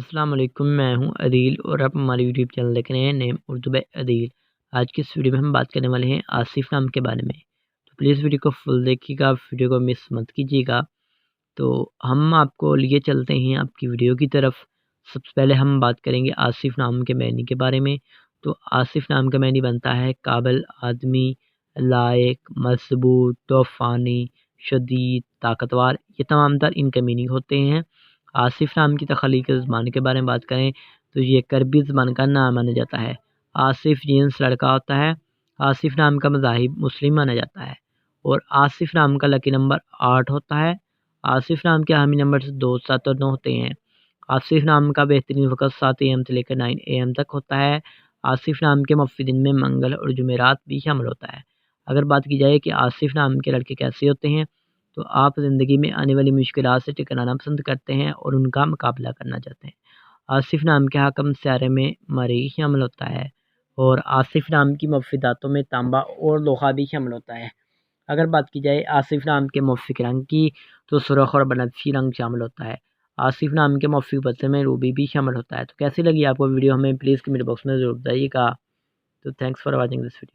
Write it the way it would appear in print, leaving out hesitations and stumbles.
अस्सलाम वालेकुम, मैं हूं अदील और आप हमारी यूट्यूब चैनल देख रहे हैं नेम उर्दू बाय अदील। आज की इस वीडियो में हम बात करने वाले हैं आसिफ नाम के बारे में। तो प्लीज़ वीडियो को फुल देखिएगा, वीडियो को मिस मत कीजिएगा। तो हम आपको लिए चलते हैं आपकी वीडियो की तरफ। सबसे पहले हम बात करेंगे आसिफ नाम के मैनी के बारे में। तो आसिफ नाम का मैनी बनता है काबिल, आदमी, लायक, मजबूत, तूफ़ानी, शदीद, ताकतवर। ये तमाम तर इनके मीनिंग होते हैं। आसिफ नाम की तख्लीक़ ज़बान के बारे में बात करें तो ये करबी ज़बान का नाम माना जाता है। आसिफ जीन्स लड़का होता है। आसिफ नाम का मज़ाहिब मुस्लिम माना जाता है और आसिफ नाम का लकी नंबर 8 होता है। आसिफ नाम के हामी नंबर से 2, 7 और 9 होते हैं। आसिफ नाम का बेहतरीन वक़्त 7 AM से लेकर 9 AM तक होता है। आसिफ नाम के मफ़ी दिन में मंगल और जुमेरात भी शामिल होता है। अगर बात की जाए कि आसिफ नाम के लड़के कैसे होते हैं, तो आप ज़िंदगी में आने वाली मुश्किलात से टकराना पसंद करते हैं और उनका मुकाबला करना चाहते हैं। आसिफ नाम के हाकम सियारे में मरीख़ शामिल होता है और आसिफ नाम की मफ़ीदातों में तांबा और लोहा भी शामिल होता है। अगर बात की जाए आसिफ नाम के मौफ़िक रंग की, तो सुर्ख़ और बनफशी रंग शामिल होता है। आसिफ नाम के मौफ़िक बदले में रूबी भी शामिल होता है। तो कैसी लगी आपको वीडियो, हमें प्लीज़ कमेंट बॉक्स में ज़रूर बताइएगा। तो thanks for watching this video.